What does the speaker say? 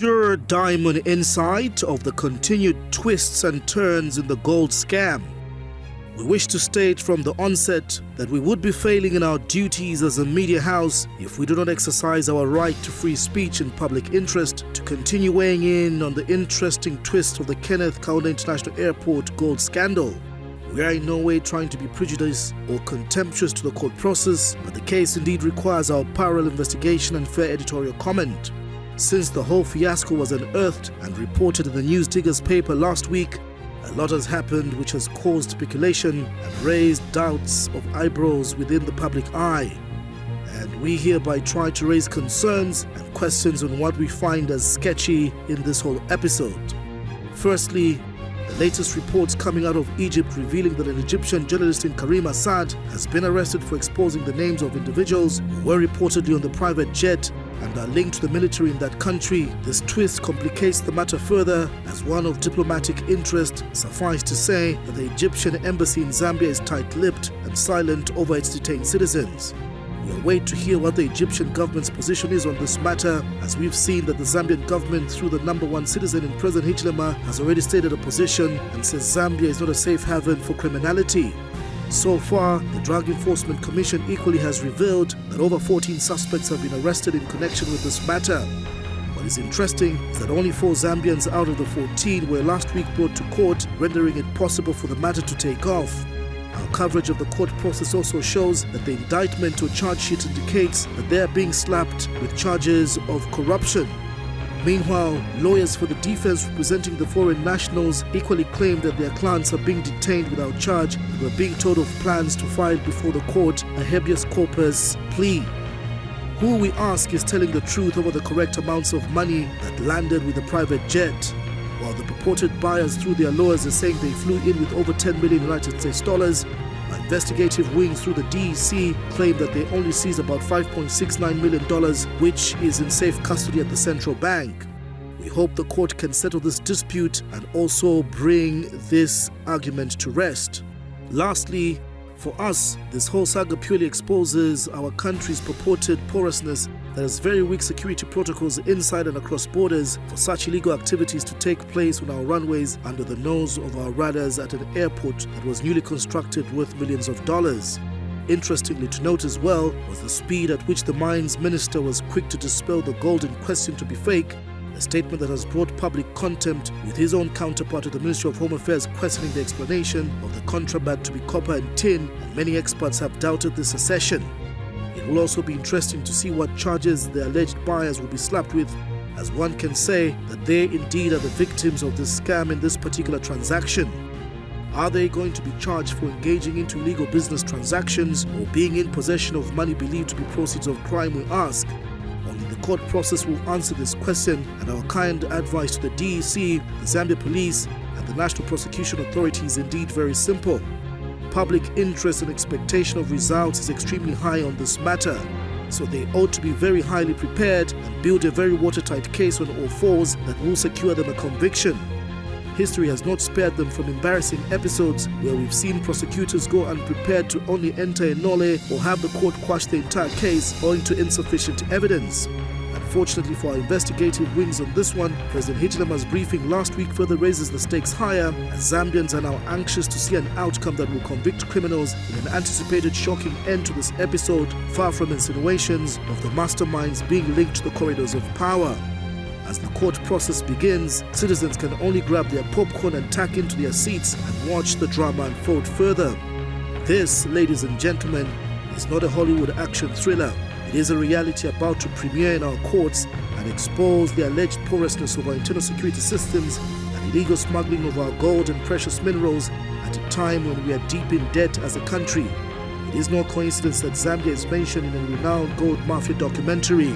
Your diamond insight of the continued twists and turns in the gold scam. We wish to state from the onset that we would be failing in our duties as a media house if we do not exercise our right to free speech in public interest to continue weighing in on the interesting twist of the Kenneth Kaunda International Airport gold scandal. We are in no way trying to be prejudiced or contemptuous to the court process, but the case indeed requires our parallel investigation and fair editorial comment. Since the whole fiasco was unearthed and reported in the News Diggers paper last week, a lot has happened which has caused speculation and raised doubts of eyebrows within the public eye. And we hereby try to raise concerns and questions on what we find as sketchy in this whole episode. Firstly, the latest reports coming out of Egypt revealing that an Egyptian journalist in Karim Assad has been arrested for exposing the names of individuals who were reportedly on the private jet and are linked to the military in that country. This twist complicates the matter further as one of diplomatic interest. Suffice to say that the Egyptian embassy in Zambia is tight-lipped and silent over its detained citizens. We await to hear what the Egyptian government's position is on this matter, as we've seen that the Zambian government, through the number one citizen in President Hichilema, has already stated a position and says Zambia is not a safe haven for criminality. So far, the Drug Enforcement Commission equally has revealed that over 14 suspects have been arrested in connection with this matter. What is interesting is that only 4 Zambians out of the 14 were last week brought to court, rendering it possible for the matter to take off. Our coverage of the court process also shows that the indictment or charge sheet indicates that they are being slapped with charges of corruption. Meanwhile, lawyers for the defense representing the foreign nationals equally claim that their clients are being detained without charge and were being told of plans to file before the court a habeas corpus plea. Who, we ask, is telling the truth over the correct amounts of money that landed with the private jet? While the purported buyers through their lawyers are saying they flew in with over 10 million United States dollars, our investigative wing through the DEC claim that they only seized about $5.69 million, which is in safe custody at the central bank. We hope the court can settle this dispute and also bring this argument to rest. Lastly, for us, this whole saga purely exposes our country's purported porousness that has very weak security protocols inside and across borders for such illegal activities to take place on our runways under the nose of our radars at an airport that was newly constructed worth millions of dollars. Interestingly to note as well was the speed at which the mines minister was quick to dispel the gold in question to be fake, a statement that has brought public contempt, with his own counterpart at the Ministry of Home Affairs questioning the explanation of the contraband to be copper and tin, and many experts have doubted this assertion. It will also be interesting to see what charges the alleged buyers will be slapped with, as one can say that they indeed are the victims of this scam in this particular transaction. Are they going to be charged for engaging into illegal business transactions or being in possession of money believed to be proceeds of crime, we ask? Only the court process will answer this question, and our kind advice to the DEC, the Zambia Police, and the National Prosecution Authority is indeed very simple. Public interest and expectation of results is extremely high on this matter, so they ought to be very highly prepared and build a very watertight case on all fours that will secure them a conviction. History has not spared them from embarrassing episodes where we've seen prosecutors go unprepared to only enter a nolle or have the court quash the entire case owing to insufficient evidence. Unfortunately for our investigative wings on this one, President Hichilema's briefing last week further raises the stakes higher, as Zambians are now anxious to see an outcome that will convict criminals in an anticipated shocking end to this episode, far from insinuations of the masterminds being linked to the corridors of power. As the court process begins, citizens can only grab their popcorn and tack into their seats and watch the drama unfold further. This, ladies and gentlemen, is not a Hollywood action thriller. It is a reality about to premiere in our courts and expose the alleged porousness of our internal security systems and illegal smuggling of our gold and precious minerals at a time when we are deep in debt as a country. It is no coincidence that Zambia is mentioned in a renowned gold mafia documentary.